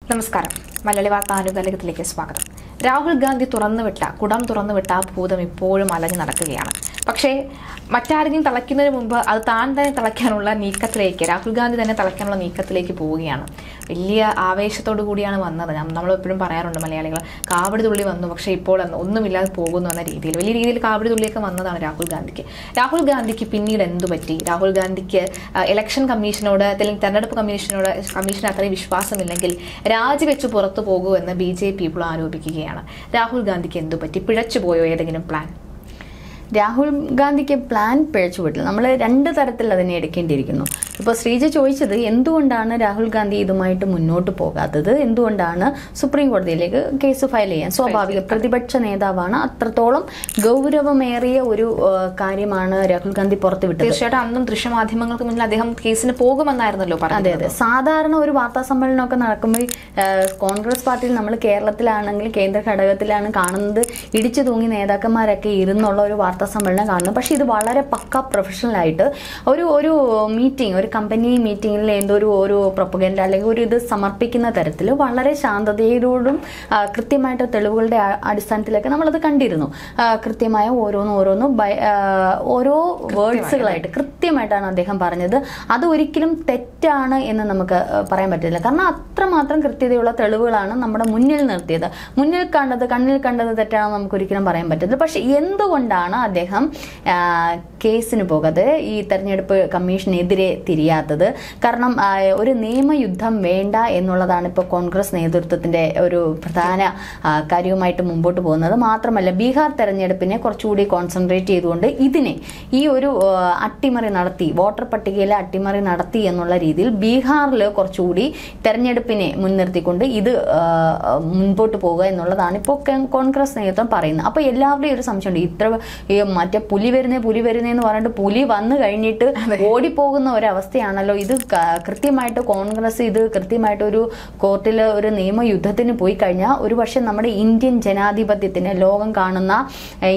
നമസ്കാരം. മലയാളി വാർത്ത ആനുകാലികത്തിലേക്ക് സ്വാഗതം. രാഹുൽ ഗാന്ധി കുടം തുറന്നുവിട്ട ആ ഭൂതം ഇപ്പോഴും അലഞ്ഞു നടക്കുകയാണ്. പക്ഷേ മറ്റാരെങ്കിലും തളയ്ക്കുന്നതിന് മുമ്പ് അത് താൻ തന്നെ തളയ്ക്കാനുള്ള നീക്കത്തിലേക്ക്, രാഹുൽ ഗാന്ധി തന്നെ തളയ്ക്കാനുള്ള നീക്കത്തിലേക്ക് പോവുകയാണ്. വലിയ ആവേശത്തോടു കൂടിയാണ് വന്നത്. നമ്മളെപ്പോഴും പറയാറുണ്ട് മലയാളികൾ, കാവടി തുള്ളി വന്നു, പക്ഷേ ഇപ്പോൾ ഒന്നുമില്ലാതെ പോകുന്നു എന്ന രീതിയിൽ വലിയ രീതിയിൽ കാവടി തുള്ളിയൊക്കെ വന്നതാണ് രാഹുൽ ഗാന്ധിക്ക്. രാഹുൽ ഗാന്ധിക്ക് പിന്നീട് എന്തു പറ്റി? രാഹുൽ ഗാന്ധിക്ക് ഇലക്ഷൻ കമ്മീഷനോട് അല്ലെങ്കിൽ തെരഞ്ഞെടുപ്പ് കമ്മീഷന് അത്രയും വിശ്വാസമില്ലെങ്കിൽ രാജിവെച്ച് പുറത്തു പോകൂ എന്ന് BJP ഇപ്പോൾ ആരോപിക്കുകയാണ്. രാഹുൽ ഗാന്ധിക്ക് എന്തു പറ്റി? പിഴച്ചുപോയോ ഏതെങ്കിലും പ്ലാൻ? രാഹുൽ ഗാന്ധിക്ക് പ്ലാൻ പിഴച്ചുവിട്ടില്ല. നമ്മൾ രണ്ട് തരത്തിൽ അതിനെ എടുക്കേണ്ടിയിരിക്കുന്നു. ഇപ്പോൾ ശ്രീജ ചോദിച്ചത് എന്തുകൊണ്ടാണ് രാഹുൽ ഗാന്ധി ഇതുമായിട്ട് മുന്നോട്ട് പോകാത്തത്, എന്തുകൊണ്ടാണ് സുപ്രീം കോടതിയിലേക്ക് കേസ് ഫയൽ ചെയ്യാൻ? സ്വാഭാവിക പ്രതിപക്ഷ നേതാവാണ്, അത്രത്തോളം ഗൗരവമേറിയ ഒരു കാര്യമാണ് രാഹുൽ ഗാന്ധി പുറത്തുവിട്ടത്. തീർച്ചയായിട്ടും അന്നും ദൃശ്യമാധ്യമങ്ങൾക്ക് മുന്നിൽ അദ്ദേഹം കേസിന് പോകുമെന്നായിരുന്നല്ലോ പറഞ്ഞത്. അതെ. സാധാരണ ഒരു വാർത്താ സമ്മേളനമൊക്കെ നടക്കുമ്പോൾ കോൺഗ്രസ് പാർട്ടിയിൽ നമ്മൾ കേരളത്തിലാണെങ്കിൽ കേന്ദ്ര ഘടകത്തിലാണ് കാണുന്നത്, ഇടിച്ചു തൂങ്ങി നേതാക്കന്മാരൊക്കെ ഇരുന്നുള്ള ഒരു വാർത്താ സമ്മേളനം കാണുന്നു. പക്ഷെ ഇത് വളരെ പക്ക പ്രൊഫഷണൽ ആയിട്ട് ഒരു മീറ്റിംഗ്, ഒരു കമ്പനി മീറ്റിംഗിൽ എന്തോ ഒരു പ്രൊപ്പഗൻഡ അല്ലെങ്കിൽ ഒരു ഇത് സമർപ്പിക്കുന്ന തരത്തിൽ വളരെ ശാന്തതയോടും കൃത്യമായിട്ട് തെളിവുകളുടെ അടിസ്ഥാനത്തിലൊക്കെ നമ്മളത് കണ്ടിരുന്നു. കൃത്യമായ ഓരോ വേർഡ്സുകളായിട്ട് കൃത്യമായിട്ടാണ് അദ്ദേഹം പറഞ്ഞത്. അത് ഒരിക്കലും തെറ്റാണ് എന്ന് നമുക്ക് പറയാൻ പറ്റില്ല. കാരണം അത്രമാത്രം കൃത്യതയുള്ള തെളിവുകളാണ് നമ്മുടെ മുന്നിൽ നിർത്തിയത്. കണ്ണിൽ കണ്ടത് തെറ്റാണെന്ന് നമുക്ക് ഒരിക്കലും പറയാൻ പറ്റില്ല. പക്ഷെ എന്തുകൊണ്ടാണ് അദ്ദേഹം കേസിന് പോകാതെ ഈ തെരഞ്ഞെടുപ്പ് കമ്മീഷനെതിരെ തിരിയാത്തത്? കാരണം ഒരു നിയമയുദ്ധം വേണ്ട എന്നുള്ളതാണ് ഇപ്പോൾ കോൺഗ്രസ് നേതൃത്വത്തിന്റെ ഒരു പ്രധാന കാര്യവുമായിട്ട് മുമ്പോട്ട് പോകുന്നത്. മാത്രമല്ല, ബീഹാർ തെരഞ്ഞെടുപ്പിനെ കുറച്ചുകൂടി കോൺസെൻട്രേറ്റ് ചെയ്തുകൊണ്ട് ഈ ഒരു അട്ടിമറി നടത്തി, വോട്ടർ പട്ടികയിലെ അട്ടിമറി നടത്തി എന്നുള്ള രീതിയിൽ ബീഹാറിൽ കുറച്ചുകൂടി തെരഞ്ഞെടുപ്പിനെ മുൻനിർത്തിക്കൊണ്ട് ഇത് മുൻപോട്ട് പോകുക എന്നുള്ളതാണ് ഇപ്പോൾ കോൺഗ്രസ് നേതൃത്വം പറയുന്നത്. അപ്പോൾ എല്ലാവരുടെയും ഒരു സംശയമുണ്ട്, മറ്റേ പുലി വരുന്നേന്ന് പറഞ്ഞിട്ട് പുലി വന്നു കഴിഞ്ഞിട്ട് ഓടിപ്പോകുന്ന ഒരവസ്ഥയാണല്ലോ ഇത്. കൃത്യമായിട്ട് കോൺഗ്രസ് ഇത് കൃത്യമായിട്ട് ഒരു കോർട്ടിൽ ഒരു നിയമയുദ്ധത്തിന് പോയി കഴിഞ്ഞാൽ ഒരുപക്ഷെ നമ്മുടെ ഇന്ത്യൻ ജനാധിപത്യത്തിന്, ലോകം കാണുന്ന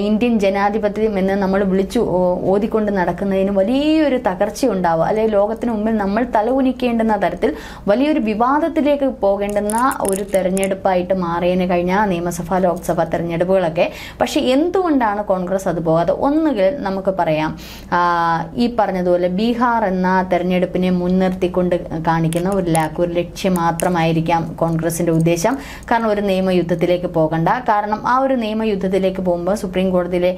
ഇന്ത്യൻ ജനാധിപത്യം എന്ന് നമ്മൾ വിളിച്ചു ഓതിക്കൊണ്ട് നടക്കുന്നതിന് വലിയൊരു തകർച്ചയുണ്ടാവുക, അല്ലെങ്കിൽ ലോകത്തിന് മുമ്പിൽ നമ്മൾ തലകുനിക്കേണ്ടുന്ന തരത്തിൽ വലിയൊരു വിവാദത്തിലേക്ക് പോകേണ്ടുന്ന ഒരു തെരഞ്ഞെടുപ്പായിട്ട് മാറിയതിന് കഴിഞ്ഞ നിയമസഭ ലോക്സഭ തെരഞ്ഞെടുപ്പുകളൊക്കെ. പക്ഷെ എന്തുകൊണ്ടാണ് കോൺഗ്രസ് അത് പോകാതെ? ഒന്നുകിൽ നമുക്ക് പറയാം, ഈ പറഞ്ഞതുപോലെ ബീഹാർ എന്ന തെരഞ്ഞെടുപ്പിനെ മുൻനിർത്തിക്കൊണ്ട് കാണിക്കുന്ന ഒരു ലക്ഷ്യം മാത്രമായിരിക്കാം കോൺഗ്രസിന്റെ ഉദ്ദേശം. കാരണം ഒരു നിയമയുദ്ധത്തിലേക്ക് പോകണ്ട. കാരണം ആ ഒരു നിയമയുദ്ധത്തിലേക്ക് പോകുമ്പോൾ സുപ്രീം കോടതിയിലെ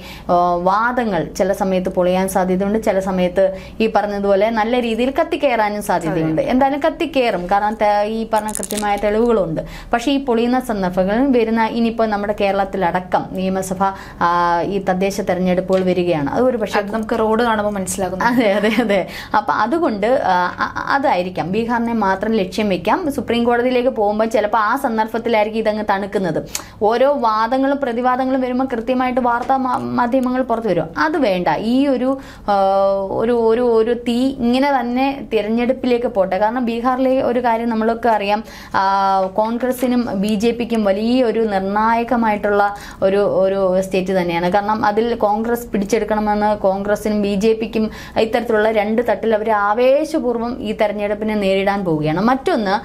വാദങ്ങൾ ചില സമയത്ത് പൊളിയാൻ സാധ്യതയുണ്ട്, ചില സമയത്ത് ഈ പറഞ്ഞതുപോലെ നല്ല രീതിയിൽ കത്തിക്കയറാനും സാധ്യതയുണ്ട്. എന്തായാലും കത്തിക്കയറും, കാരണം ഈ പറഞ്ഞ കൃത്യമായ തെളിവുകളുണ്ട്. പക്ഷെ ഈ പൊളിയുന്ന സന്ദർഭങ്ങളിൽ വരുന്ന, ഇനിയിപ്പോൾ നമ്മുടെ കേരളത്തിലടക്കം നിയമസഭ ഈ തദ്ദേശ തെരഞ്ഞെടുപ്പുകൾ വരികയാണ്. അത് ഒരു പക്ഷേ നമുക്ക് റോഡ് കാണുമ്പോൾ മനസ്സിലാകും. അതെ. അപ്പൊ അതുകൊണ്ട് അതായിരിക്കാം, ബീഹാറിനെ മാത്രം ലക്ഷ്യം വെക്കാം. സുപ്രീം കോടതിയിലേക്ക് പോകുമ്പോൾ ചിലപ്പോൾ ആ സന്ദർഭത്തിലായിരിക്കും ഇതങ്ങ് തണുക്കുന്നത്. ഓരോ വാദങ്ങളും പ്രതിവാദങ്ങളും വരുമ്പോൾ കൃത്യമായിട്ട് വാർത്താ മാധ്യമങ്ങൾ പുറത്തു വരും. അത് വേണ്ട. ഈ ഒരു തീ ഇങ്ങനെ തന്നെ തിരഞ്ഞെടുപ്പിലേക്ക് പോട്ടെ. കാരണം ബീഹാറിലെ ഒരു കാര്യം നമ്മളൊക്കെ അറിയാം, കോൺഗ്രസിനും BJPക്കും വലിയൊരു നിർണായകമായിട്ടുള്ള ഒരു സ്റ്റേറ്റ് തന്നെയാണ്. കാരണം അതിൽ കോൺഗ്രസ് പിടിച്ചെടുക്കണമെന്ന് കോൺഗ്രസിനും BJPക്കും ഇത്തരത്തിലുള്ള രണ്ട് തട്ടിൽ അവർ ആവേശപൂർവ്വം ഈ തെരഞ്ഞെടുപ്പിനെ നേരിടാൻ പോവുകയാണ്. മറ്റൊന്ന്,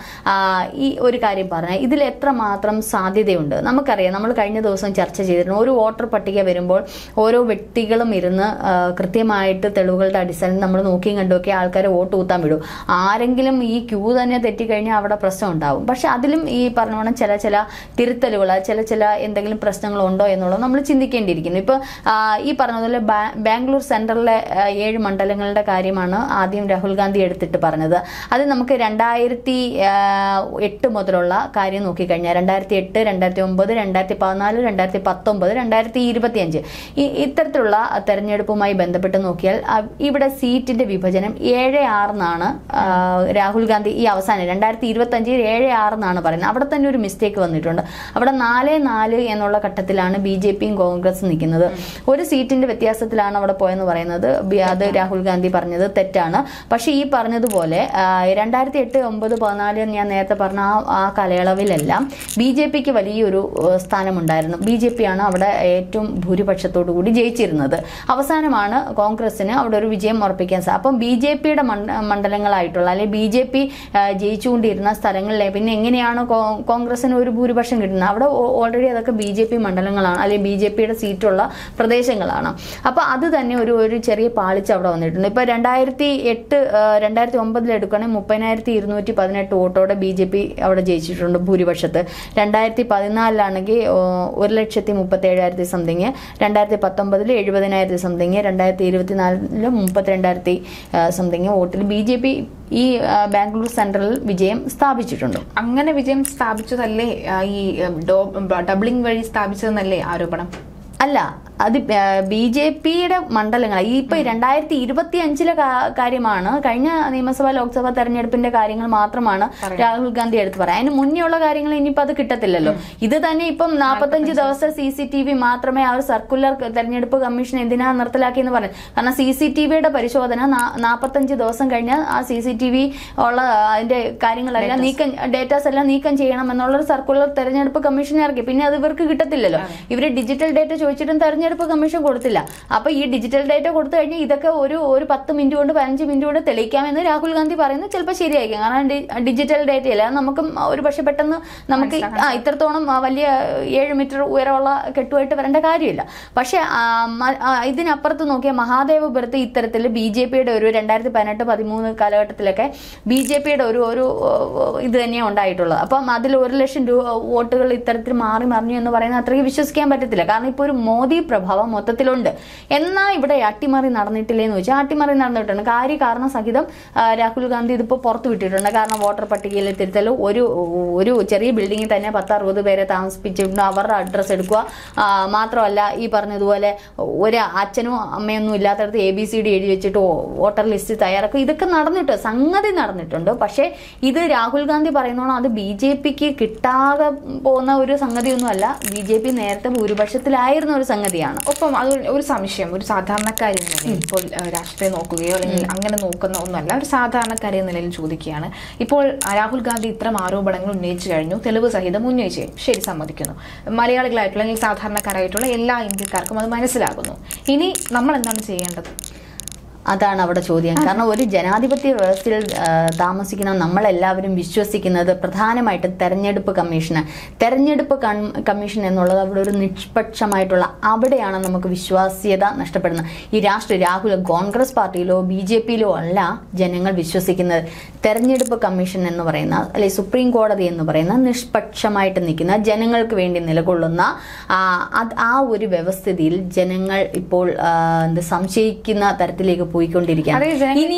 ഈ ഒരു കാര്യം പറഞ്ഞാൽ ഇതിൽ എത്രമാത്രം സാധ്യതയുണ്ട് നമുക്കറിയാം. നമ്മൾ കഴിഞ്ഞ ദിവസം ചർച്ച ചെയ്തിരുന്നു, ഒരു വോട്ടർ പട്ടിക വരുമ്പോൾ ഓരോ വ്യക്തികളും ഇരുന്ന് കൃത്യമായിട്ട് തെളിവുകളുടെ അടിസ്ഥാനത്തിൽ നമ്മൾ നോക്കിയും കണ്ടുമൊക്കെ ആൾക്കാരെ വോട്ട് കൂത്താൻ വിടും. ആരെങ്കിലും ഈ ക്യൂ തന്നെ തെറ്റിക്കഴിഞ്ഞാൽ അവിടെ പ്രശ്നം ഉണ്ടാവും. പക്ഷെ അതിലും ഈ പറഞ്ഞോണം ചില തിരുത്തലുകൾ, ചില എന്തെങ്കിലും പ്രശ്നങ്ങളുണ്ടോ എന്നുള്ളത് നമ്മൾ ചിന്തിക്കേണ്ടിയിരിക്കുന്നു. ഇപ്പോൾ ഈ പറഞ്ഞതുപോലെ ബാംഗ്ലൂർ സെൻട്രലിലെ 7 മണ്ഡലങ്ങളുടെ കാര്യമാണ് ആദ്യം രാഹുൽ ഗാന്ധി എടുത്തിട്ട് പറഞ്ഞത്. അത് നമുക്ക് 2008 മുതലുള്ള കാര്യം നോക്കിക്കഴിഞ്ഞാൽ 2008, 2009, 2014, 2019, 2025 ഇത്തരത്തിലുള്ള തെരഞ്ഞെടുപ്പുമായി ബന്ധപ്പെട്ട് നോക്കിയാൽ ഇവിടെ സീറ്റിന്റെ വിഭജനം 7-6 എന്നാണ് രാഹുൽ ഗാന്ധി ഈ അവസാനം 2025 7-6 എന്നാണ് പറയുന്നത്. അവിടെ തന്നെ ഒരു മിസ്റ്റേക്ക് വന്നിട്ടുണ്ട്. അവിടെ 4-4 എന്നുള്ള ഘട്ടത്തിലാണ് BJPയും കോൺഗ്രസും നിൽക്കുന്നത്. ഒരു സീറ്റിന്റെ വ്യത്യാസത്തിലാണ് അവിടെ പോയത്. എന്ന് പറയുന്നത് അത് രാഹുൽ ഗാന്ധി പറഞ്ഞത് തെറ്റാണ്. പക്ഷെ ഈ പറഞ്ഞതുപോലെ 2008, 9, 14 ഞാൻ നേരത്തെ പറഞ്ഞ ആ കാലയളവിലെല്ലാം BJPക്ക് വലിയൊരു സ്ഥാനമുണ്ടായിരുന്നു. BJP ആണ് അവിടെ ഏറ്റവും ഭൂരിപക്ഷത്തോടു കൂടി ജയിച്ചിരുന്നത്. അവസാനമാണ് കോൺഗ്രസിന് അവിടെ ഒരു വിജയം ഉറപ്പിക്കാൻ സാധിക്കും. അപ്പം BJPയുടെ മണ്ഡലങ്ങളായിട്ടുള്ള അല്ലെങ്കിൽ BJP ജയിച്ചുകൊണ്ടിരുന്ന സ്ഥലങ്ങളിലെ പിന്നെ എങ്ങനെയാണ് കോൺഗ്രസിന് ഒരു ഭൂരിപക്ഷം കിട്ടുന്നത്? അവിടെ ഓൾറെഡി അതൊക്കെ BJP മണ്ഡലങ്ങളാണ് അല്ലെങ്കിൽ BJPയുടെ സീറ്റുള്ള പ്രദേശങ്ങളാണ്. അപ്പോൾ അത് തന്നെ ഒരു ചെറിയ പാളിച്ച അവിടെ വന്നിട്ടുണ്ട്. ഇപ്പോൾ 2008, 2009 എടുക്കുകയാണെങ്കിൽ 30,218 വോട്ടോടെ BJP അവിടെ ജയിച്ചിട്ടുണ്ട് ഭൂരിപക്ഷത്ത്. 2014 1,37,000 സംതിങ്, 2019 70,000 സംതിങ്, 2024 32,000 സംതിങ് വോട്ടിൽ BJP ഈ ബാംഗ്ലൂർ സെൻട്രലിൽ വിജയം സ്ഥാപിച്ചിട്ടുണ്ട്. അങ്ങനെ വിജയം സ്ഥാപിച്ചതല്ലേ ഈ ഡബ്ലിംഗ് വഴി സ്ഥാപിച്ചതെന്നല്ലേ ആരോപണം? അല്ല, അത് BJPയുടെ മണ്ഡലങ്ങൾ ഇപ്പൊ 2025 കാര്യമാണ്. കഴിഞ്ഞ നിയമസഭാ ലോക്സഭാ തെരഞ്ഞെടുപ്പിന്റെ കാര്യങ്ങൾ മാത്രമാണ് രാഹുൽ ഗാന്ധി എടുത്തു പറയാം. അതിന് മുന്നേയുള്ള കാര്യങ്ങൾ ഇനിയിപ്പോ അത് കിട്ടത്തില്ലല്ലോ. ഇത് തന്നെ ഇപ്പം 45 ദിവസം CCTV മാത്രമേ ആ ഒരു സർക്കുലർ തെരഞ്ഞെടുപ്പ് കമ്മീഷൻ എന്തിനാ നിർത്തലാക്കിയെന്ന് പറഞ്ഞു. കാരണം CCTVയുടെ പരിശോധന 45 ദിവസം കഴിഞ്ഞാൽ ആ CCTV ഉള്ള അതിന്റെ കാര്യങ്ങളെല്ലാം ഡേറ്റാസ് എല്ലാം നീക്കം ചെയ്യണം എന്നുള്ളൊരു സർക്കുലർ തെരഞ്ഞെടുപ്പ് കമ്മീഷൻ ഇറക്കി. പിന്നെ അത് ഇവർക്ക് കിട്ടത്തില്ലല്ലോ. ഇവര് ഡിജിറ്റൽ ഡേറ്റ ചോദിച്ചിട്ടും തെരഞ്ഞെടുപ്പ് കമ്മീഷൻ കൊടുത്തില്ല. അപ്പൊ ഈ ഡിജിറ്റൽ ഡേറ്റ കൊടുത്തു കഴിഞ്ഞാൽ ഇതൊക്കെ ഒരു 10 മിനിറ്റ് കൊണ്ട് 15 മിനിറ്റ് കൊണ്ട് തെളിയിക്കാമെന്ന് രാഹുൽ ഗാന്ധി പറയുന്നത് ചിലപ്പോൾ ശരിയായിരിക്കും. കാരണം ഡിജിറ്റൽ ഡേറ്റയല്ല, നമുക്ക് ഒരു പക്ഷെ പെട്ടെന്ന് നമുക്ക് ഇത്രത്തോളം വലിയ 7 മീറ്റർ ഉയരമുള്ള കെട്ടുമായിട്ട് വരേണ്ട കാര്യമില്ല. പക്ഷെ ഇതിനപ്പുറത്ത് നോക്കിയാൽ മഹാദേവപുരത്ത് ഇത്തരത്തിൽ BJPയുടെ ഒരു 2018-13 കാലഘട്ടത്തിലൊക്കെ BJPയുടെ ഒരു ഇത് തന്നെയാണ് ഉണ്ടായിട്ടുള്ളത്. അപ്പം അതിൽ 1,00,000 വോട്ടുകൾ ഇത്തരത്തിൽ മാറി മറിഞ്ഞു എന്ന് പറയുന്നത് അത്രയ്ക്ക് വിശ്വസിക്കാൻ പറ്റത്തില്ല. കാരണം ഇപ്പോൾ ഒരു മോദി പ്രഭാവം മൊത്തത്തിലുണ്ട്. എന്നാൽ ഇവിടെ അട്ടിമറി നടന്നിട്ടില്ലേന്ന് വെച്ചാൽ അട്ടിമറി നടന്നിട്ടുണ്ട്. കാരണം സഹിതം രാഹുൽ ഗാന്ധി ഇതിപ്പോൾ പുറത്തു വിട്ടിട്ടുണ്ട്. കാരണം വോട്ടർ പട്ടികയിൽ തിരുത്തൽ, ഒരു ചെറിയ ബിൽഡിങ്ങിൽ തന്നെ 10-60 പേരെ താമസിപ്പിച്ചിട്ടുണ്ട്. അവരുടെ അഡ്രസ്സ് എടുക്കുക. മാത്രമല്ല ഈ പറഞ്ഞതുപോലെ ഒരു അച്ഛനും അമ്മയൊന്നും ഇല്ലാത്തടത്ത് ABCD എഴുതി വെച്ചിട്ട് വോട്ടർ ലിസ്റ്റ് തയ്യാറാക്കുക. ഇതൊക്കെ സംഗതി നടന്നിട്ടുണ്ട്. പക്ഷേ ഇത് രാഹുൽ ഗാന്ധി പറയുന്നോണം അത് BJPക്ക് കിട്ടാതെ പോകുന്ന ഒരു സംഗതിയൊന്നുമല്ല. BJP നേരത്തെ ഭൂരിപക്ഷത്തിലായിരുന്ന ഒരു സംഗതിയാണ്. ഒപ്പം അത് ഒരു സംശയം, ഒരു സാധാരണക്കാരി എന്ന നിലയിൽ ഇപ്പോൾ രാഷ്ട്രീയം നോക്കുകയോ അല്ലെങ്കിൽ അങ്ങനെ നോക്കുന്ന ഒന്നുമല്ല, ഒരു സാധാരണക്കാരി എന്ന നിലയിൽ ചോദിക്കുകയാണ്. ഇപ്പോൾ രാഹുൽ ഗാന്ധി ഇത്തരം ആരോപണങ്ങൾ ഉന്നയിച്ചു കഴിഞ്ഞു, തെളിവ് സഹിതം ഉന്നയിച്ചു, ശരി, സമ്മതിക്കുന്നു. മലയാളികളായിട്ടുള്ള അല്ലെങ്കിൽ സാധാരണക്കാരായിട്ടുള്ള എല്ലാ ഇന്ത്യക്കാർക്കും അത് മനസ്സിലാകുന്നു. ഇനി നമ്മൾ എന്താണ് ചെയ്യേണ്ടത്? അതാണ് അവിടെ ചോദ്യം. കാരണം ഒരു ജനാധിപത്യ വ്യവസ്ഥയിൽ താമസിക്കുന്ന നമ്മളെല്ലാവരും വിശ്വസിക്കുന്നത് പ്രധാനമായിട്ടും തെരഞ്ഞെടുപ്പ് കമ്മീഷൻ എന്നുള്ളത് അവിടെ ഒരു നിഷ്പക്ഷമായിട്ടുള്ള, അവിടെയാണ് നമുക്ക് വിശ്വാസ്യത നഷ്ടപ്പെടുന്നത്. ഈ രാഹുൽ കോൺഗ്രസ് പാർട്ടിയിലോ BJPയിലോ അല്ല ജനങ്ങൾ വിശ്വസിക്കുന്നത്. തെരഞ്ഞെടുപ്പ് കമ്മീഷൻ എന്ന് പറയുന്ന അല്ലെങ്കിൽ സുപ്രീം കോടതി എന്ന് പറയുന്ന നിഷ്പക്ഷമായിട്ട് നിൽക്കുന്ന, ജനങ്ങൾക്ക് വേണ്ടി നിലകൊള്ളുന്ന ആ ഒരു വ്യവസ്ഥിതിയിൽ ജനങ്ങൾ ഇപ്പോൾ സംശയിക്കുന്ന തരത്തിലേക്ക് പോയിക്കൊണ്ടിരിക്കുകയാണ്.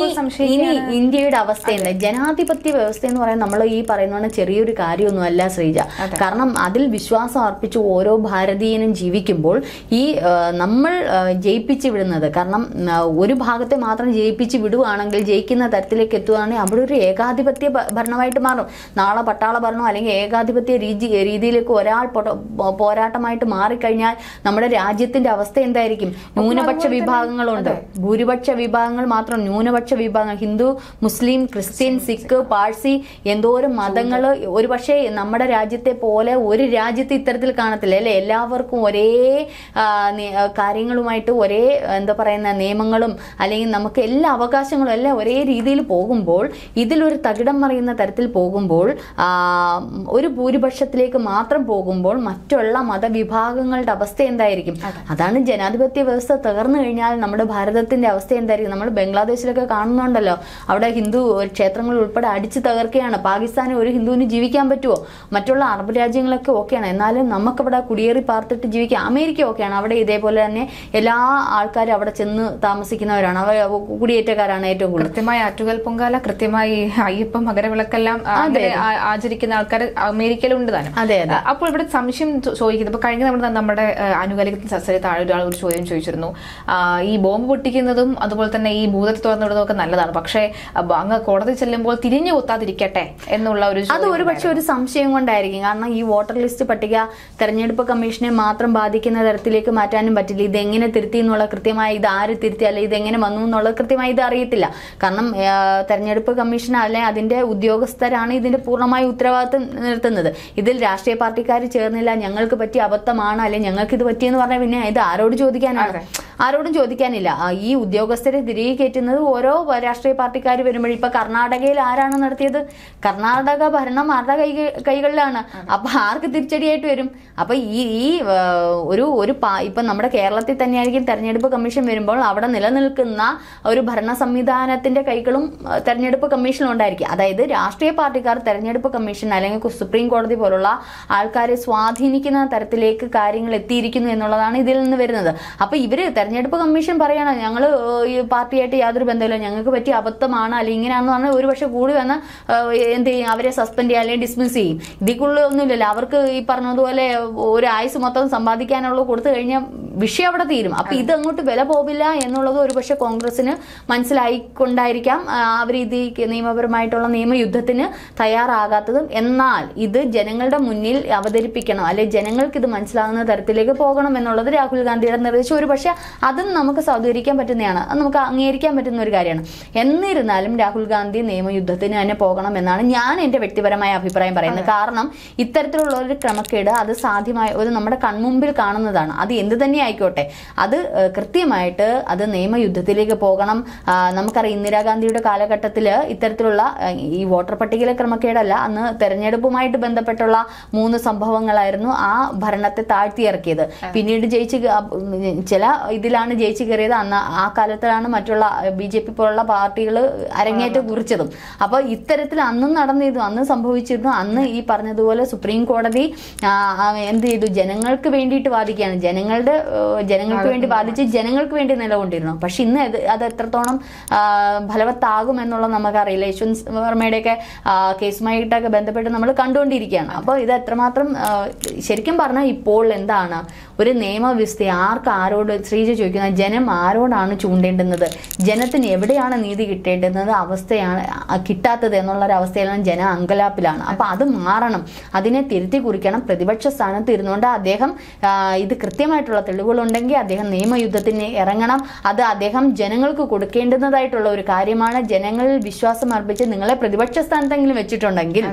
ഇനി ഇന്ത്യയുടെ അവസ്ഥ എന്താ? ജനാധിപത്യ വ്യവസ്ഥ എന്ന് പറയുന്നത് നമ്മൾ ഈ പറയുന്ന ചെറിയൊരു കാര്യമൊന്നുമല്ല ശ്രീജ. കാരണം അതിൽ വിശ്വാസം അർപ്പിച്ച് ഓരോ ഭാരതീയനും ജീവിക്കുമ്പോൾ ഈ നമ്മൾ ജയിപ്പിച്ച് വിടുന്നത്, കാരണം ഒരു ഭാഗത്തെ മാത്രം ജയിപ്പിച്ച് വിടുവാണെങ്കിൽ, ജയിക്കുന്ന തരത്തിലേക്ക് എത്തുകയാണെങ്കിൽ അവിടെ ഒരു ഏകാധിപത്യ ഭരണമായിട്ട് മാറും. നാളെ പട്ടാള ഭരണം അല്ലെങ്കിൽ ഏകാധിപത്യ രീതിയിലേക്ക് ഒരാൾ പോരാട്ടമായിട്ട് മാറിക്കഴിഞ്ഞാൽ നമ്മുടെ രാജ്യത്തിന്റെ അവസ്ഥ എന്തായിരിക്കും? ന്യൂനപക്ഷ വിഭാഗങ്ങളുണ്ട്, ഭൂരിപക്ഷ വിഭാഗങ്ങൾ മാത്രം, ന്യൂനപക്ഷ വിഭാഗങ്ങൾ, ഹിന്ദു, മുസ്ലിം, ക്രിസ്ത്യൻ, സിഖ്, പാഴ്സി, എന്തോരം മതങ്ങൾ. ഒരു പക്ഷേ നമ്മുടെ രാജ്യത്തെ പോലെ ഒരു രാജ്യത്ത് ഇത്തരത്തിൽ കാണത്തില്ല അല്ലെ? എല്ലാവർക്കും ഒരേ കാര്യങ്ങളുമായിട്ട് ഒരേ നിയമങ്ങളും അല്ലെങ്കിൽ നമുക്ക് എല്ലാ അവകാശങ്ങളും എല്ലാം ഒരേ രീതിയിൽ പോകുമ്പോൾ, ഇതിലൊരു തകിടം മറിയുന്ന തരത്തിൽ പോകുമ്പോൾ, ഒരു ഭൂരിപക്ഷത്തിലേക്ക് മാത്രം പോകുമ്പോൾ മറ്റുള്ള മതവിഭാഗങ്ങളുടെ അവസ്ഥ എന്തായിരിക്കും? അതാണ് ജനാധിപത്യ വ്യവസ്ഥ തകർന്നു കഴിഞ്ഞാൽ നമ്മുടെ ഭാരതത്തിന്റെ അവസ്ഥ എന്തായിരിക്കും? നമ്മൾ ബംഗ്ലാദേശിലൊക്കെ കാണുന്നുണ്ടല്ലോ, അവിടെ ഹിന്ദു ക്ഷേത്രങ്ങൾ ഉൾപ്പെടെ അടിച്ചു തകർക്കുകയാണ്. പാകിസ്ഥാനിൽ ഒരു ഹിന്ദുവിന് ജീവിക്കാൻ പറ്റുമോ? മറ്റുള്ള അറബ് രാജ്യങ്ങളൊക്കെ ഓക്കെയാണ്, എന്നാലും നമുക്കവിടെ കുടിയേറി പാർത്തിട്ട് ജീവിക്കാം. അമേരിക്ക ഓക്കെയാണ്, അവിടെ ഇതേപോലെ തന്നെ എല്ലാ ആൾക്കാരും അവിടെ ചെന്ന് താമസിക്കുന്നവരാണ്, അവർ കുടിയേറ്റക്കാരാണ് ഏറ്റവും കൂടുതൽ. കൃത്യമായി ആറ്റുകാൽ പൊങ്കാല, കൃത്യമായി അയ്യപ്പം, മകരവിളക്കെല്ലാം ആചരിക്കുന്ന ആൾക്കാർ അമേരിക്കയിലുണ്ട് താനും. അതെ അതെ. അപ്പോൾ ഇവിടെ സംശയം ചോദിക്കുന്നത്, ഇപ്പൊ കഴിഞ്ഞ നമ്മുടെ ആനുകാലികത്തിൽ താഴെ ഒരാൾ ഒരു ചോദ്യം ചോദിച്ചിരുന്നു, ഈ ബോംബ് പൊട്ടിക്കുന്നതും അതുപോലെ പറഞ്ഞതുപോലെ തന്നെ ഈ ഭൂതത്തെ തുറന്നു വിടുന്നതൊക്കെ നല്ലതാണ്. പക്ഷേ അങ്ങ് കോടതി ചെല്ലുമ്പോൾ തിരിഞ്ഞു കുത്താതിരിക്കട്ടെ എന്നുള്ള അത് ഒരു പക്ഷെ ഒരു സംശയം കൊണ്ടായിരിക്കും. കാരണം ഈ വോട്ടർ ലിസ്റ്റ് പട്ടിക തെരഞ്ഞെടുപ്പ് കമ്മീഷനെ മാത്രം ബാധിക്കുന്ന തരത്തിലേക്ക് മാറ്റാനും പറ്റില്ല. ഇതെങ്ങനെ തിരുത്തി എന്നുള്ള കൃത്യമായി, ഇത് ആര് തിരുത്തി അല്ലെ ഇതെങ്ങനെ വന്നു എന്നുള്ളത് കൃത്യമായി ഇത് അറിയത്തില്ല. കാരണം തെരഞ്ഞെടുപ്പ് കമ്മീഷൻ അല്ലെ അതിന്റെ ഉദ്യോഗസ്ഥരാണ് ഇതിന്റെ പൂർണ്ണമായ ഉത്തരവാദിത്വം നിർത്തുന്നത്. ഇതിൽ രാഷ്ട്രീയ പാർട്ടിക്കാർ ചേർന്നില്ല, ഞങ്ങൾക്ക് പറ്റിയ അബദ്ധമാണ് അല്ലെ ഞങ്ങൾക്ക് ഇത് പറ്റിയെന്ന് പറഞ്ഞാൽ പിന്നെ ഇത് ആരോട് ചോദിക്കാനാണ്? ആരോടും ചോദിക്കാനില്ല. ഈ ഉദ്യോഗസ്ഥരെ തിരികെ കയറ്റുന്നത് ഓരോ രാഷ്ട്രീയ പാർട്ടിക്കാർ വരുമ്പോഴും. ഇപ്പൊ കർണാടകയിൽ ആരാണ് നടത്തിയത്? കർണാടക ഭരണം ആരുടെ കൈകളിലാണ്. അപ്പൊ ആർക്ക് തിരിച്ചടിയായിട്ട് വരും? അപ്പൊ ഈ ഇപ്പൊ നമ്മുടെ കേരളത്തിൽ തന്നെയായിരിക്കും തെരഞ്ഞെടുപ്പ് കമ്മീഷൻ വരുമ്പോൾ അവിടെ നിലനിൽക്കുന്ന ഒരു ഭരണ സംവിധാനത്തിന്റെ കൈകളും തെരഞ്ഞെടുപ്പ് കമ്മീഷനുണ്ടായിരിക്കും. അതായത് രാഷ്ട്രീയ പാർട്ടിക്കാർ തെരഞ്ഞെടുപ്പ് കമ്മീഷൻ അല്ലെങ്കിൽ സുപ്രീം കോടതി പോലുള്ള ആൾക്കാരെ സ്വാധീനിക്കുന്ന തരത്തിലേക്ക് കാര്യങ്ങൾ എത്തിയിരിക്കുന്നു എന്നുള്ളതാണ് ഇതിൽ നിന്ന് വരുന്നത്. അപ്പൊ ഇവര് തെരഞ്ഞെടുപ്പ് കമ്മീഷൻ പറയണം ഞങ്ങൾ ഈ പാർട്ടിയായിട്ട് യാതൊരു ബന്ധമില്ല, ഞങ്ങൾക്ക് പറ്റിയ അബദ്ധമാണ് അല്ലെങ്കിൽ ഇങ്ങനെയാണെന്ന് പറഞ്ഞാൽ ഒരു പക്ഷെ കൂടി വന്ന് എന്ത് ചെയ്യും? അവരെ സസ്പെൻഡ് ചെയ്യുക അല്ലെങ്കിൽ ഡിസ്മിസ് ചെയ്യും. ഇതിക്കുള്ള ഒന്നുമില്ലല്ലോ. അവർക്ക് ഈ പറഞ്ഞതുപോലെ ഒരു ആയുസ് മൊത്തം സമ്പാദിക്കാനുള്ളത് കൊടുത്തു കഴിഞ്ഞാൽ വിഷയം അവിടെ തീരും. അപ്പൊ ഇത് അങ്ങോട്ട് വില പോവില്ല എന്നുള്ളത് ഒരു പക്ഷെ കോൺഗ്രസിന് മനസ്സിലായിക്കൊണ്ടായിരിക്കാം അവർ ഇത് നിയമപരമായിട്ടുള്ള നിയമയുദ്ധത്തിന് തയ്യാറാകാത്തതും. എന്നാൽ ഇത് ജനങ്ങളുടെ മുന്നിൽ അവതരിപ്പിക്കണം, അല്ലെ ജനങ്ങൾക്ക് ഇത് മനസ്സിലാകുന്ന തരത്തിലേക്ക് പോകണം എന്നുള്ളത് രാഹുൽ ഗാന്ധിയുടെ നിർദ്ദേശം. ഒരു പക്ഷെ അതും നമുക്ക് സൗകര്യക്കാൻ പറ്റുന്നതാണ്, അത് നമുക്ക് അംഗീകരിക്കാൻ പറ്റുന്ന ഒരു കാര്യമാണ്. എന്നിരുന്നാലും രാഹുൽ ഗാന്ധി നിയമയുദ്ധത്തിന് തന്നെ പോകണം എന്നാണ് ഞാൻ എന്റെ വ്യക്തിപരമായ അഭിപ്രായം പറയുന്നത്. കാരണം ഇത്തരത്തിലുള്ള ഒരു ക്രമക്കേട് അത് സാധ്യമായ ഒരു നമ്മുടെ കൺമുമ്പിൽ കാണുന്നതാണ്. അത് എന്ത് തന്നെ ആയിക്കോട്ടെ, അത് കൃത്യമായിട്ട് അത് നിയമയുദ്ധത്തിലേക്ക് പോകണം. നമുക്കറിയാം ഇന്ദിരാഗാന്ധിയുടെ കാലഘട്ടത്തിൽ ഇത്തരത്തിലുള്ള ഈ വോട്ടർ പട്ടികയിലെ ക്രമക്കേടല്ല, അന്ന് തെരഞ്ഞെടുപ്പുമായിട്ട് ബന്ധപ്പെട്ടുള്ള 3 സംഭവങ്ങളായിരുന്നു ആ ഭരണത്തെ താഴ്ത്തിയിറക്കിയത്. പിന്നീട് ചില ഇതിലാണ് ജയിച്ചു കയറിയത്. അന്ന് ആ കാലത്തിലാണ് മറ്റുള്ള BJP പോലുള്ള പാർട്ടികൾ അരങ്ങേറ്റം കുറിച്ചതും. അപ്പൊ ഇത്തരത്തിൽ അന്നും നടന്നിരുന്നു, അന്ന് സംഭവിച്ചിരുന്നു. അന്ന് ഈ പറഞ്ഞതുപോലെ സുപ്രീം കോടതി എന്ത് ചെയ്തു? ജനങ്ങൾക്ക് വേണ്ടിയിട്ട് വാദിക്കുകയാണ്. ജനങ്ങൾക്ക് വേണ്ടി വാദിച്ച് ജനങ്ങൾക്ക് വേണ്ടി നിലകൊണ്ടിരുന്നു. പക്ഷെ ഇന്ന് അത് എത്രത്തോളം ഫലവത്താകും എന്നുള്ളത് നമുക്കറിയില്ല. യശ്വന്ത് വർമ്മയുടെയൊക്കെ കേസുമായിട്ടൊക്കെ ബന്ധപ്പെട്ട് നമ്മൾ കണ്ടുകൊണ്ടിരിക്കുകയാണ്. അപ്പോൾ ഇത് എത്രമാത്രം ശരിക്കും പറഞ്ഞാൽ ഇപ്പോൾ എന്താണ് ഒരു നിയമവ്യവസ്ഥ ആരോട് ശ്രീജ ചോദിക്കുന്ന ജനം ആരോടാണ് ചൂണ്ടേണ്ടുന്നത്? ജനത്തിന് എവിടെയാണ് നീതി കിട്ടേണ്ടുന്നത് അവസ്ഥയാണ് കിട്ടാത്തത് എന്നുള്ളൊരവസ്ഥയിലാണ് ജന അങ്കലാപ്പിലാണ്. അപ്പൊ അത് മാറണം, അതിനെ തിരുത്തി കുറിക്കണം. പ്രതിപക്ഷ സ്ഥാനത്ത് ഇരുന്നുകൊണ്ട് അദ്ദേഹം ഇത് കൃത്യമായിട്ടുള്ള തെളിവുകളുണ്ടെങ്കിൽ അദ്ദേഹം നിയമയുദ്ധത്തിന് ഇറങ്ങണം. അത് അദ്ദേഹം ജനങ്ങൾക്ക് കൊടുക്കേണ്ടുന്നതായിട്ടുള്ള ഒരു കാര്യമാണ്. ജനങ്ങളിൽ വിശ്വാസം അർപ്പിച്ച് നിങ്ങളെ പ്രതിപക്ഷ സ്ഥാനത്തെങ്കിലും വെച്ചിട്ടുണ്ടെങ്കിൽ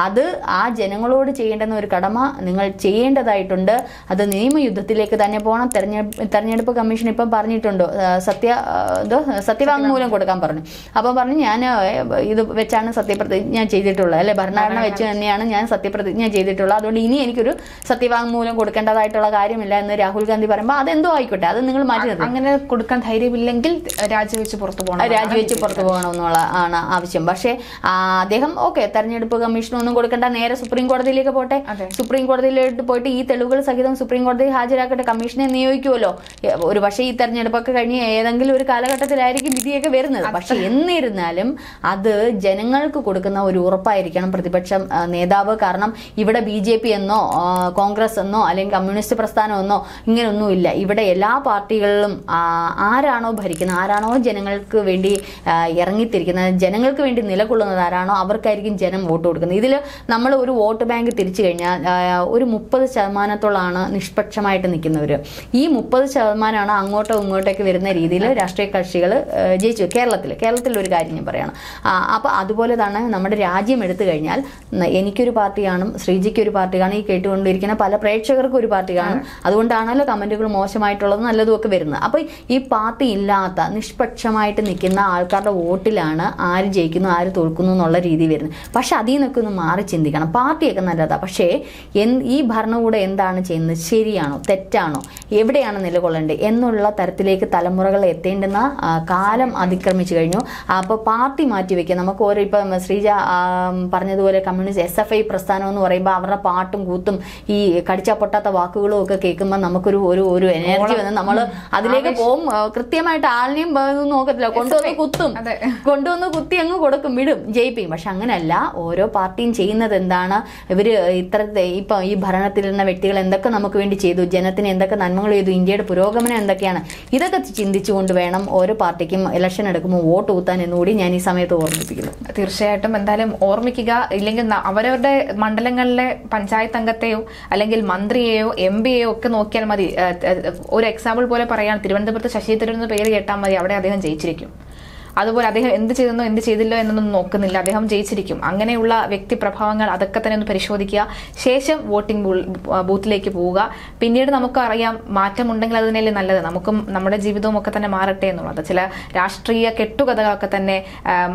അത് ആ ജനങ്ങളോട് ചെയ്യേണ്ടുന്ന ഒരു കടമ നിങ്ങൾ ചെയ്യേണ്ടതായിട്ടുണ്ട്. അത് നിയമയുദ്ധത്തിലേക്ക് തന്നെ പോകണം. തെരഞ്ഞെടുപ്പ് കമ്മീഷൻ ഇപ്പം പറഞ്ഞിട്ടുണ്ടോ സത്യവാങ്മൂലം കൊടുക്കാൻ പറഞ്ഞു. അപ്പൊ പറഞ്ഞു ഞാൻ ഇത് വെച്ചാണ് സത്യപ്രതിജ്ഞ ചെയ്തിട്ടുള്ളത്, അല്ലെ ഭരണഘടന വെച്ച് തന്നെയാണ് ഞാൻ സത്യപ്രതിജ്ഞ ചെയ്തിട്ടുള്ളത്, അതുകൊണ്ട് ഇനി എനിക്കൊരു സത്യവാങ്മൂലം കൊടുക്കേണ്ടതായിട്ടുള്ള കാര്യമില്ല എന്ന് രാഹുൽ ഗാന്ധി പറയുമ്പോൾ അതെന്തോ ആയിക്കോട്ടെ, അത് നിങ്ങൾ മാറ്റി നിർത്തും. അങ്ങനെ കൊടുക്കാൻ ധൈര്യമില്ലെങ്കിൽ രാജിവെച്ച് പുറത്തു പോകണം എന്നുള്ള ആണ് ആവശ്യം. പക്ഷേ അദ്ദേഹം തെരഞ്ഞെടുപ്പ് കമ്മീഷനൊന്നും കൊടുക്കേണ്ട, നേരെ സുപ്രീം കോടതിയിലേക്ക് പോട്ടെ. സുപ്രീം കോടതിയിലേക്ക് പോയിട്ട് ഈ തെളിവുകൾ സഹിതം സുപ്രീം കോടതി ഹാജരാക്കട്ടെ. കമ്മീഷനെ നിയോഗിക്കുമല്ലോ. ഒരു പക്ഷേ ഈ തെരഞ്ഞെടുപ്പൊക്കെ കഴിഞ്ഞ് ഏതെങ്കിലും ഒരു കാലഘട്ടത്തിലായിരിക്കും വിധിയൊക്കെ വരുന്നത്. പക്ഷെ എന്നിരുന്നാലും അത് ജനങ്ങൾക്ക് കൊടുക്കുന്ന ഒരു ഉറപ്പായിരിക്കണം പ്രതിപക്ഷ നേതാവ്. കാരണം ഇവിടെ BJP എന്നോ കോൺഗ്രസ് എന്നോ അല്ലെങ്കിൽ കമ്മ്യൂണിസ്റ്റ് പ്രസ്ഥാനം എന്നോ ഇങ്ങനെയൊന്നുമില്ല. ഇവിടെ എല്ലാ പാർട്ടികളിലും ആരാണോ ഭരിക്കുന്നത്, ആരാണോ ജനങ്ങൾക്ക് വേണ്ടി ഇറങ്ങിത്തിരിക്കുന്നത്, ജനങ്ങൾക്ക് വേണ്ടി നിലകൊള്ളുന്നത് ആരാണോ അവർക്കായിരിക്കും ജനം വോട്ട് കൊടുക്കുന്നത്. ഇതിൽ നമ്മൾ ഒരു വോട്ട് ബാങ്ക് തിരിച്ചു കഴിഞ്ഞാൽ ഒരു 30% നിഷ്പക്ഷമായിട്ട് നിൽക്കുന്നവർ. ഈ 30% അങ്ങോട്ടോ ഇങ്ങോട്ടേക്ക് വരുന്ന രീതിയിൽ രാഷ്ട്രീയ കക്ഷികൾ ജയിച്ചു. കേരളത്തിൽ ഒരു കാര്യം ഞാൻ പറയണം. അപ്പോൾ അതുപോലെ തന്നെ നമ്മുടെ രാജ്യം എടുത്തു കഴിഞ്ഞാൽ എനിക്കൊരു പാർട്ടി കാണും, ശ്രീജിക്ക് ഒരു പാർട്ടി കാണും, ഈ കേട്ടുകൊണ്ടിരിക്കുന്ന പല പ്രേക്ഷകർക്കും ഒരു പാർട്ടി കാണും. അതുകൊണ്ടാണല്ലോ കമന്റുകൾ മോശമായിട്ടുള്ളതും നല്ലതും ഒക്കെ വരുന്നത്. അപ്പോൾ ഈ പാർട്ടി ഇല്ലാത്ത നിഷ്പക്ഷമായിട്ട് നിൽക്കുന്ന ആൾക്കാരുടെ വോട്ടിലാണ് ആര് ജയിക്കുന്നു ആര് തോൽക്കുന്നു എന്നുള്ള രീതി വരുന്നത്. പക്ഷെ അതിൽ നിന്നൊക്കെ ഒന്ന് മാറി ചിന്തിക്കണം. പാർട്ടിയൊക്കെ നല്ലതാണ്, പക്ഷേ ഈ ഭരണകൂടം എന്താണ് ചെയ്യുന്നത്, ശരിയാണോ തെറ്റാണോ, എവിടെയാണ് നിലകൊള്ളേണ്ടത് എന്നുള്ള തരത്തിലേക്ക് തലമുറകൾ എത്തേണ്ടുന്ന കാലം അതിക്രമിച്ചു കഴിഞ്ഞു. അപ്പോൾ പാർട്ടി മാറ്റിവെക്കുക. നമുക്ക് ഓരോ ഇപ്പം ശ്രീജ പറഞ്ഞതുപോലെ കമ്മ്യൂണിസ്റ്റ് SFI പ്രസ്ഥാനം എന്ന് പറയുമ്പോൾ അവരുടെ പാട്ടും കൂത്തും ഈ കടിച്ചാൽ പൊട്ടാത്ത വാക്കുകളും ഒക്കെ കേൾക്കുമ്പോൾ നമുക്കൊരു ഒരു എനർജി വന്ന് നമ്മൾ അതിലേക്ക് പോകും. കൃത്യമായിട്ട് ആളിനെയും നോക്കത്തില്ല, കൊണ്ടുവന്ന് കുത്തി അങ്ങ് കൊടുക്കും, വിടും, ജയിപ്പിക്കും. പക്ഷെ അങ്ങനെയല്ല, ഓരോ പാർട്ടിയും ചെയ്യുന്നത് എന്താണ്, ഇവര് ഇപ്പൊ ഈ ഭരണത്തിലിരുന്ന വ്യക്തികൾ എന്തൊക്കെ നമുക്ക് വേണ്ടി ചെയ്തു, ജനത്തിന് എന്തൊക്കെ നന്മകൾ ചെയ്തു, ഇന്ത്യയുടെ പുരോഗമനം എന്തൊക്കെയാണ്, ഇതൊക്കെ ചിന്തിച്ചുകൊണ്ട് വേണം ഓരോ പാർട്ടിക്കും ഇലക്ഷൻ എടുക്കുമ്പോൾ വോട്ട് ഊത്താൻ എന്നുകൂടി ഞാൻ ഈ സമയത്ത് ഓർമ്മിപ്പിക്കുന്നു. തീർച്ചയായിട്ടും എന്തായാലും ഓർമ്മിക്കുക. ഇല്ലെങ്കിൽ അവരവരുടെ മണ്ഡലങ്ങളിലെ പഞ്ചായത്ത് അംഗത്തെയോ അല്ലെങ്കിൽ മന്ത്രിയെയോ MP-യെയോ ഒക്കെ നോക്കിയാൽ മതി. ഒരു എക്സാമ്പിൾ പോലെ പറയാൻ, തിരുവനന്തപുരത്ത് ശശി തരൂർ പേര് കേട്ടാൽ മതി, അവിടെ അദ്ദേഹം ജയിച്ചിരിക്കും. അതുപോലെ അദ്ദേഹം എന്ത് ചെയ്തെന്നോ എന്ത് ചെയ്തില്ലോ എന്നൊന്നും നോക്കുന്നില്ല, അദ്ദേഹം ജയിച്ചിരിക്കും. അങ്ങനെയുള്ള വ്യക്തിപ്രഭാവങ്ങൾ അതൊക്കെ തന്നെ ഒന്ന് പരിശോധിക്കുക. ശേഷം വോട്ടിംഗ് ബൂത്തിലേക്ക് പോവുക. പിന്നീട് നമുക്ക് അറിയാം, മാറ്റമുണ്ടെങ്കിൽ അത് തന്നെയല്ലേ നല്ലത്. നമുക്കും നമ്മുടെ ജീവിതവും ഒക്കെ തന്നെ മാറട്ടെ എന്നുള്ളത്. ചില രാഷ്ട്രീയ കെട്ടുകഥകളൊക്കെ തന്നെ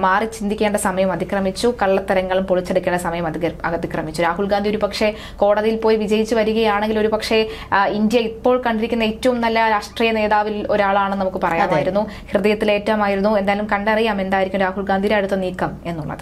മാറി ചിന്തിക്കേണ്ട സമയം അതിക്രമിച്ചു. കള്ളത്തരങ്ങളും പൊളിച്ചെടുക്കേണ്ട സമയം അതിക്രമിച്ചു. രാഹുൽ ഗാന്ധി ഒരു പക്ഷേ കോടതിയിൽ പോയി വിജയിച്ചു വരികയാണെങ്കിൽ ഒരു പക്ഷേ ഇന്ത്യ ഇപ്പോൾ കണ്ടിരിക്കുന്ന ഏറ്റവും നല്ല രാഷ്ട്രീയ നേതാവിൽ ഒരാളാണെന്ന് നമുക്ക് പറയാമായിരുന്നു. ഹൃദയത്തിലേറ്റമായിരുന്നു. എന്തായാലും കണ്ടറിയാം എന്തായിരിക്കും രാഹുൽ ഗാന്ധിയുടെ അടുത്ത നീക്കം എന്നുള്ളത്.